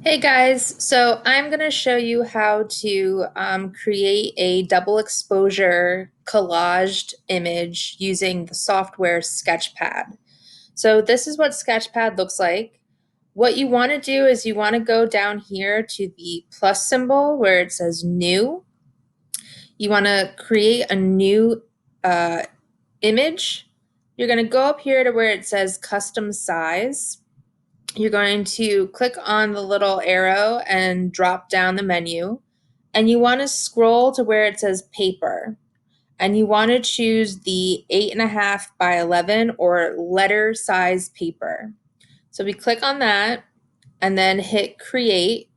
Hey guys, so I'm going to show you how to create a double exposure collaged image using the software Sketchpad. So this is what Sketchpad looks like. What you want to do is you want to go down here to the plus symbol where it says new. You want to create a new image. You're going to go up here to where it says custom size. You're going to click on the little arrow and drop down the menu. And you want to scroll to where it says paper. And you want to choose the 8.5 by 11 or letter size paper. So we click on that and then hit create.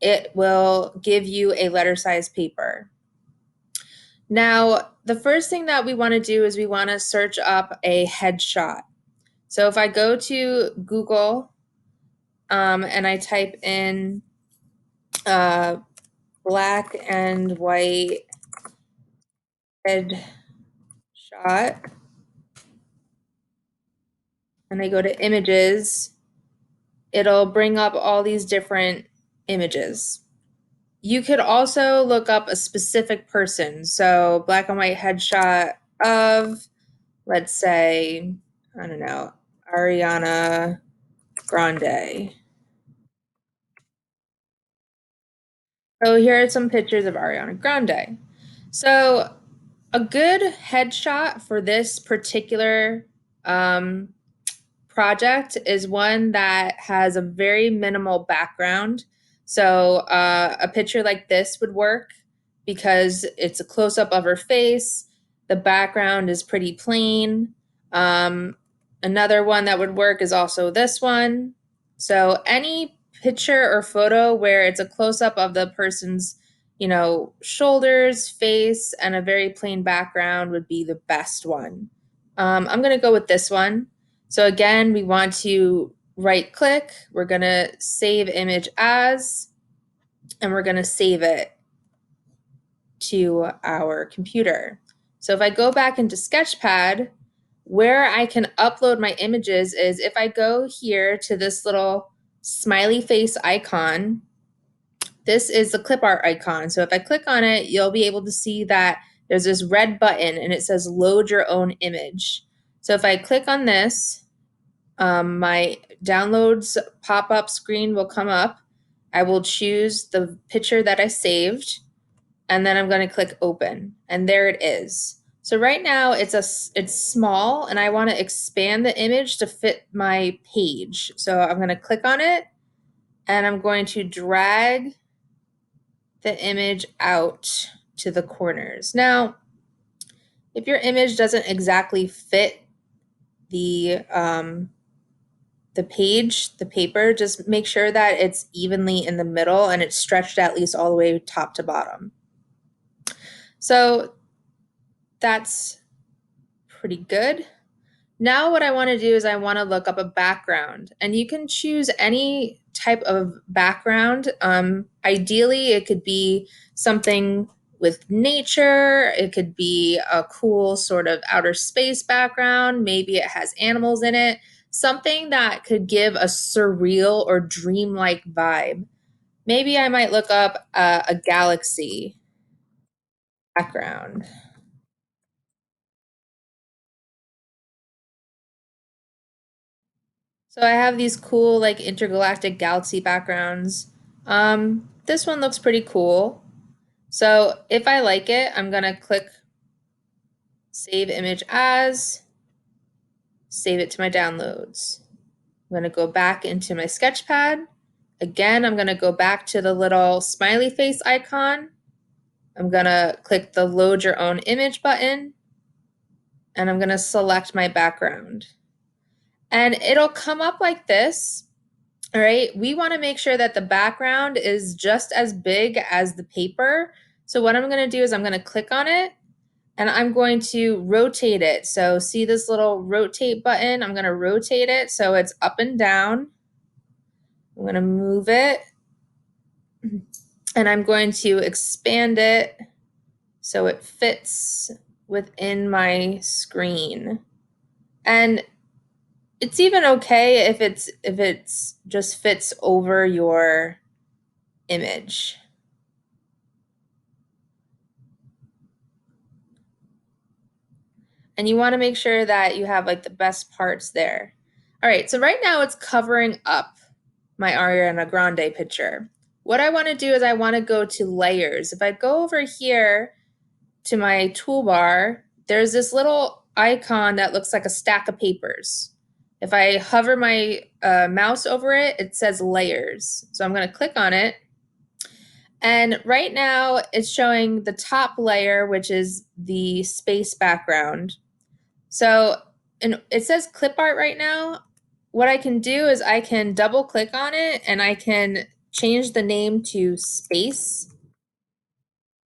It will give you a letter size paper. Now, the first thing that we want to do is we want to search up a headshot. So if I go to Google and I type in black and white headshot, and I go to images, it'll bring up all these different images. You could also look up a specific person. So black and white headshot of, let's say, I don't know, Ariana Grande. So here are some pictures of Ariana Grande. So a good headshot for this particular project is one that has a very minimal background. So a picture like this would work because it's a close-up of her face. The background is pretty plain. Another one that would work is also this one. So any picture or photo where it's a close-up of the person's, shoulders, face, and a very plain background would be the best one. I'm going to go with this one. So again, we want to right click, we're going to save image as, and we're going to save it to our computer. So if I go back into Sketchpad, where I can upload my images is if I go here to this little smiley face icon. This is the clip art icon. So if I click on it, you'll be able to see that there's this red button and it says load your own image. So if I click on this, my downloads pop-up screen will come up. I will choose the picture that I saved, and then I'm going to click open, and there it is. So right now it's small, and I want to expand the image to fit my page. So I'm going to click on it, and I'm going to drag the image out to the corners. Now, if your image doesn't exactly fit the page, the paper, just make sure that it's evenly in the middle and it's stretched at least all the way top to bottom. So that's pretty good. Now what I want to do is I want to look up a background, and you can choose any type of background. Ideally, it could be something with nature. It could be a cool sort of outer space background. Maybe it has animals in it. Something that could give a surreal or dreamlike vibe. Maybe I might look up a galaxy background. So I have these cool like intergalactic galaxy backgrounds. This one looks pretty cool. So if I like it, I'm gonna click save image as, save it to my downloads. I'm gonna go back into my Sketchpad. Again, I'm gonna go back to the little smiley face icon. I'm gonna click the load your own image button, and I'm gonna select my background. And it'll come up like this. All right, we want to make sure that the background is just as big as the paper. So what I'm going to do is I'm going to click on it and I'm going to rotate it. So see this little rotate button? I'm going to rotate it so it's up and down. I'm going to move it and I'm going to expand it so it fits within my screen. And it's even okay if it's just fits over your image. And you want to make sure that you have like the best parts there. All right, so right now it's covering up my Ariana Grande picture. What I want to do is I want to go to layers. If I go over here to my toolbar, there's this little icon that looks like a stack of papers. If I hover my mouse over it, it says layers. So I'm going to click on it. And right now it's showing the top layer, which is the space background. So it says clip art right now. What I can do is I can double click on it and I can change the name to space.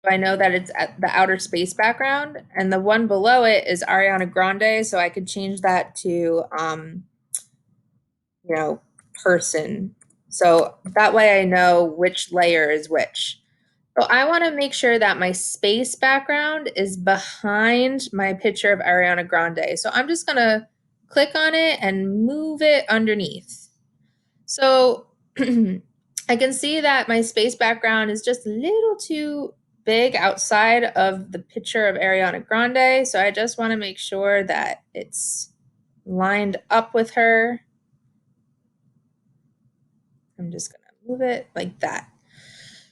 I know that it's at the outer space background, and the one below it is Ariana Grande, so I could change that to you know, person. So that way I know which layer is which. So I want to make sure that my space background is behind my picture of Ariana Grande. So I'm just going to click on it and move it underneath. So I can see that my space background is just a little too big outside of the picture of Ariana Grande. So I just want to make sure that it's lined up with her. I'm just going to move it like that.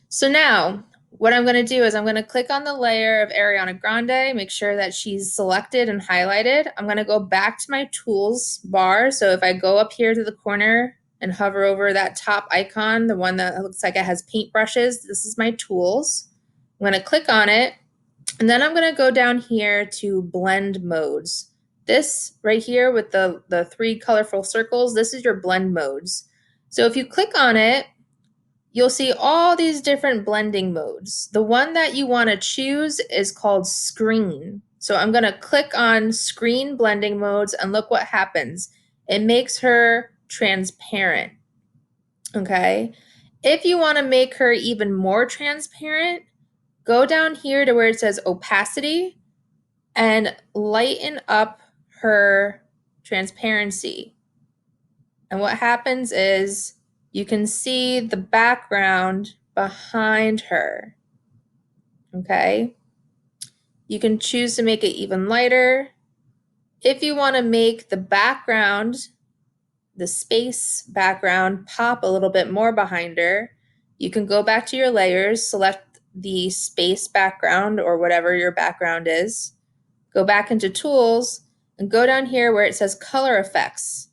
So now what I'm going to do is I'm going to click on the layer of Ariana Grande, make sure that she's selected and highlighted. I'm going to go back to my tools bar. So if I go up here to the corner and hover over that top icon, the one that looks like it has paintbrushes, this is my tools. I'm going to click on it, and then I'm going to go down here to blend modes. This right here with the three colorful circles, this is your blend modes. So if you click on it, you'll see all these different blending modes. The one that you want to choose is called screen. So I'm going to click on screen blending modes and look what happens. It makes her transparent. Okay. If you want to make her even more transparent, go down here to where it says opacity and lighten up her transparency. And what happens is you can see the background behind her. Okay. You can choose to make it even lighter. If you want to make the background, the space background, pop a little bit more behind her, you can go back to your layers, select the space background or whatever your background is, go back into tools, and go down here where it says color effects.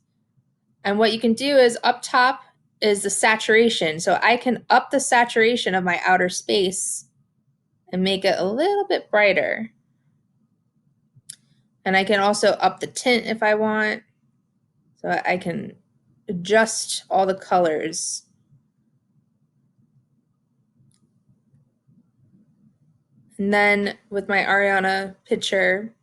And what you can do is up top is the saturation. So I can up the saturation of my outer space and make it a little bit brighter. And I can also up the tint if I want. So I can adjust all the colors. And then with my Ariana picture,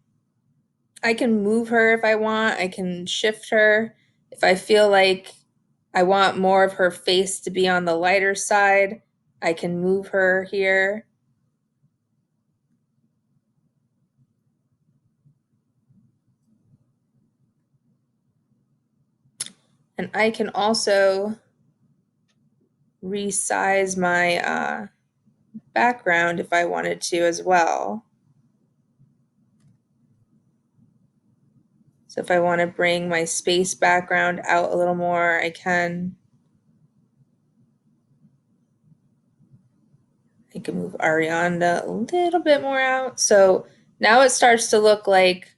I can move her if I want. I can shift her. If I feel like I want more of her face to be on the lighter side, I can move her here. And I can also resize my background if I wanted to as well. So if I want to bring my space background out a little more, I can. I can move Ariana a little bit more out. So now it starts to look like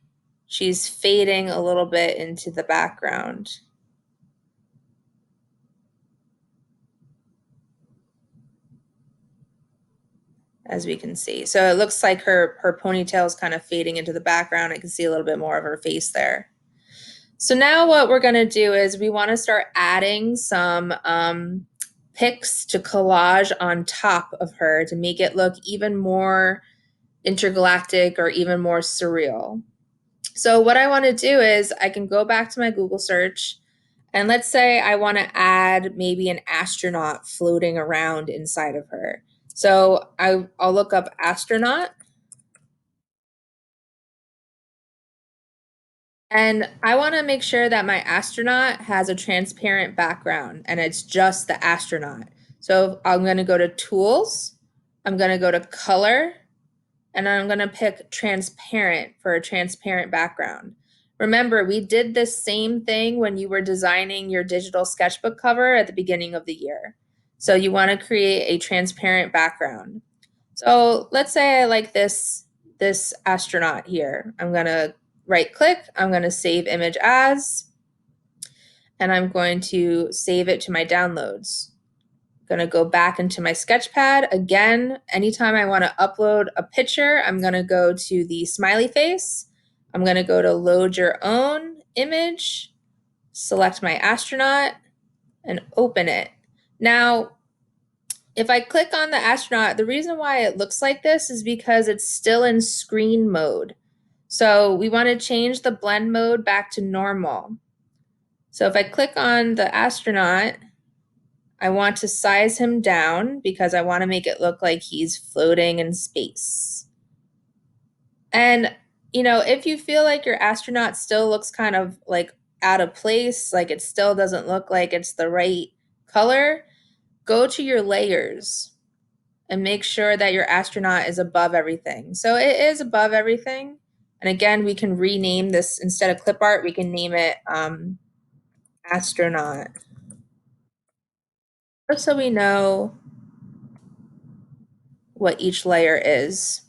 she's fading a little bit into the background. As we can see. So it looks like her ponytail is kind of fading into the background. I can see a little bit more of her face there. So now what we're going to do is we want to start adding some pics to collage on top of her to make it look even more intergalactic or even more surreal. So what I want to do is I can go back to my Google search, and let's say I want to add maybe an astronaut floating around inside of her. So I'll look up astronaut. And I want to make sure that my astronaut has a transparent background and it's just the astronaut. So I'm going to go to Tools, I'm going to go to Color, and I'm going to pick Transparent for a transparent background. Remember, we did this same thing when you were designing your digital sketchbook cover at the beginning of the year. So you want to create a transparent background. So let's say I like this astronaut here. I'm going to right click, I'm going to save image as, and I'm going to save it to my downloads. I'm going to go back into my Sketchpad. Again, anytime I want to upload a picture, I'm going to go to the smiley face. I'm going to go to load your own image, select my astronaut, and open it. Now, if I click on the astronaut, the reason why it looks like this is because it's still in screen mode. So we want to change the blend mode back to normal. So if I click on the astronaut, I want to size him down because I want to make it look like he's floating in space. And, you know, if you feel like your astronaut still looks kind of like out of place, like it still doesn't look like it's the right color, go to your layers and make sure that your astronaut is above everything. So it is above everything. And again, we can rename this, instead of clip art, we can name it astronaut. Just so we know what each layer is.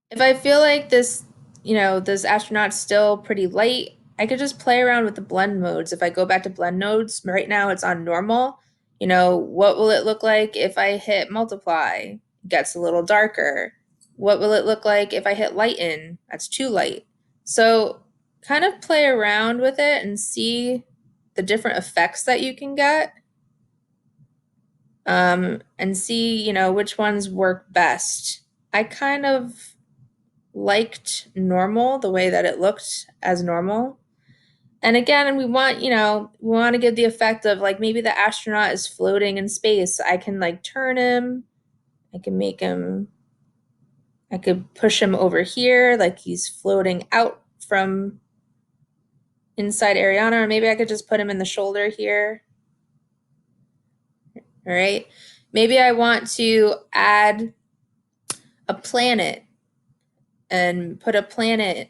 If I feel like this, you know, this astronaut's still pretty light, I could just play around with the blend modes. If I go back to blend modes, right now it's on normal. You know, what will it look like if I hit multiply? It gets a little darker. What will it look like if I hit lighten? That's too light. So kind of play around with it and see the different effects that you can get. And see, you know, which ones work best. I kind of liked normal, the way that it looked as normal. And again, we want, you know, we want to give the effect of like maybe the astronaut is floating in space. I can like turn him, I can make him, I could push him over here like he's floating out from inside Ariana, or maybe I could just put him in the shoulder here. All right. Maybe I want to add a planet and put a planet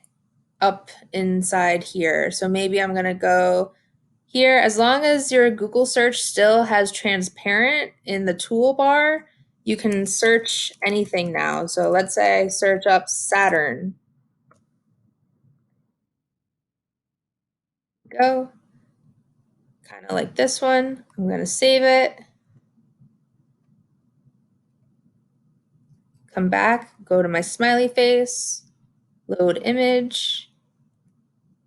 up inside here. So maybe I'm going to go here. As long as your Google search still has transparent in the toolbar, you can search anything now. So let's say I search up Saturn. Go. Kind of like this one. I'm going to save it. Come back, go to my smiley face, load image,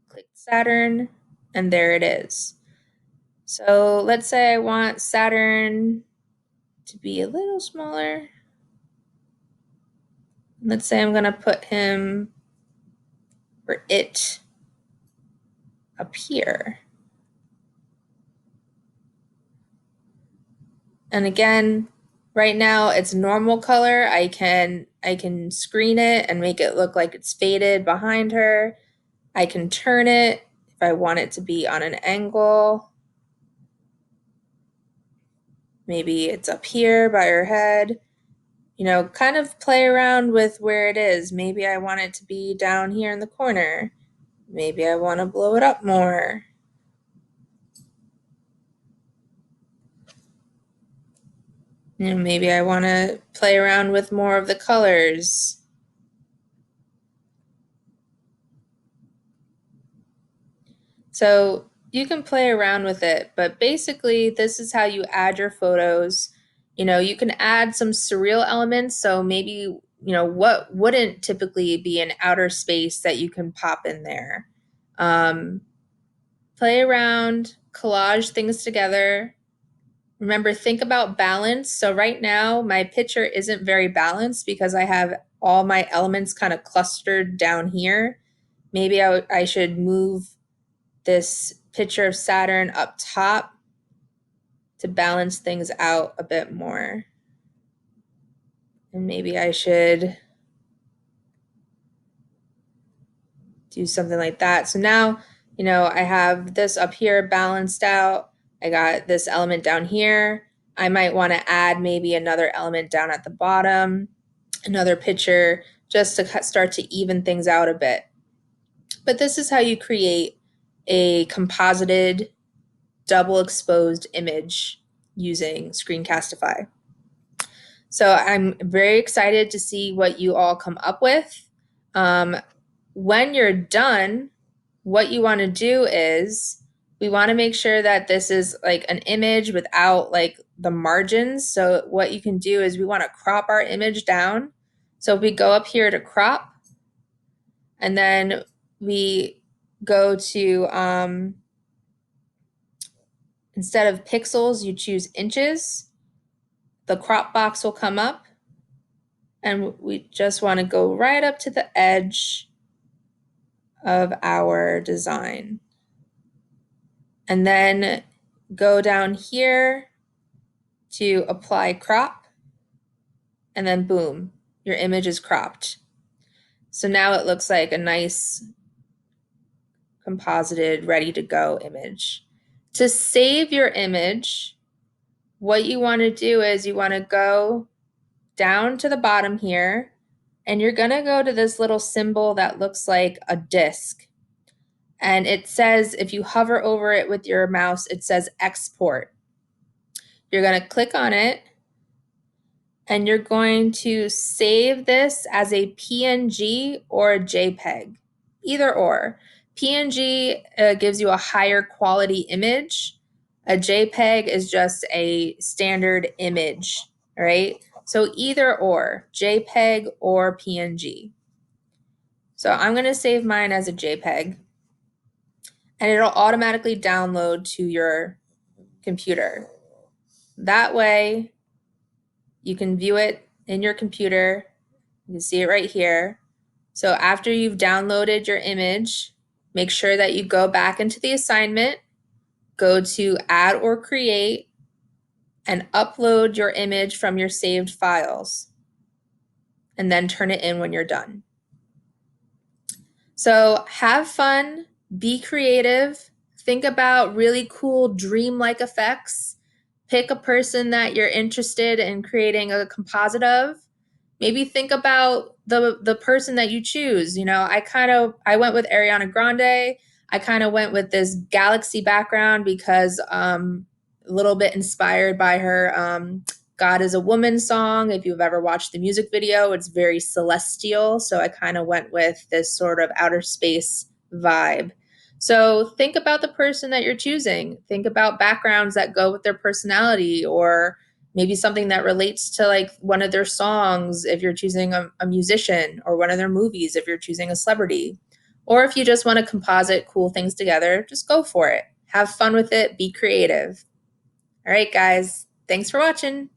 click Saturn, and there it is. So let's say I want Saturn to be a little smaller. Let's say I'm going to put him, or it, up here. And again, right now it's normal color. I can screen it and make it look like it's faded behind her. I can turn it if I want it to be on an angle. Maybe it's up here by her head. You know, kind of play around with where it is. Maybe I want it to be down here in the corner. Maybe I want to blow it up more. You know, maybe I want to play around with more of the colors. So you can play around with it, but basically this is how you add your photos. You know, you can add some surreal elements. So maybe, you know, what wouldn't typically be an outer space that you can pop in there. Play around, collage things together. Remember, think about balance. So right now my picture isn't very balanced because I have all my elements kind of clustered down here. Maybe I should move this picture of Saturn up top to balance things out a bit more. And maybe I should do something like that. So now, you know, I have this up here balanced out. I got this element down here. I might want to add maybe another element down at the bottom, another picture, just to start to even things out a bit. But this is how you create a composited, double exposed image using Screencastify. So I'm very excited to see what you all come up with. When you're done, what you want to do is we want to make sure that this is like an image without like the margins. So what you can do is we want to crop our image down. So if we go up here to crop, and then we go to, instead of pixels, you choose inches. The crop box will come up, and we just want to go right up to the edge of our design. And then go down here to apply crop, and then boom, your image is cropped. So now it looks like a nice composited, ready to go image. To save your image, what you want to do is you want to go down to the bottom here, and you're going to go to this little symbol that looks like a disc. And it says, if you hover over it with your mouse, it says export. You're going to click on it, and you're going to save this as a PNG or a JPEG, either or. PNG gives you a higher quality image. A JPEG is just a standard image, right? So either or, JPEG or PNG. So I'm going to save mine as a JPEG, and it'll automatically download to your computer. That way, you can view it in your computer. You can see it right here. So after you've downloaded your image, make sure that you go back into the assignment, go to add or create, and upload your image from your saved files, and then turn it in when you're done. So have fun, be creative, think about really cool dreamlike effects, pick a person that you're interested in creating a composite of. Maybe think about the person that you choose. You know, I went with Ariana Grande. I kind of went with this galaxy background because a little bit inspired by her God is a Woman song. If you've ever watched the music video, it's very celestial. So I kind of went with this sort of outer space vibe. So think about the person that you're choosing. Think about backgrounds that go with their personality, or maybe something that relates to like one of their songs if you're choosing a musician, or one of their movies if you're choosing a celebrity. Or if you just want to composite cool things together, just go for it. Have fun with it. Be creative. All right, guys. Thanks for watching.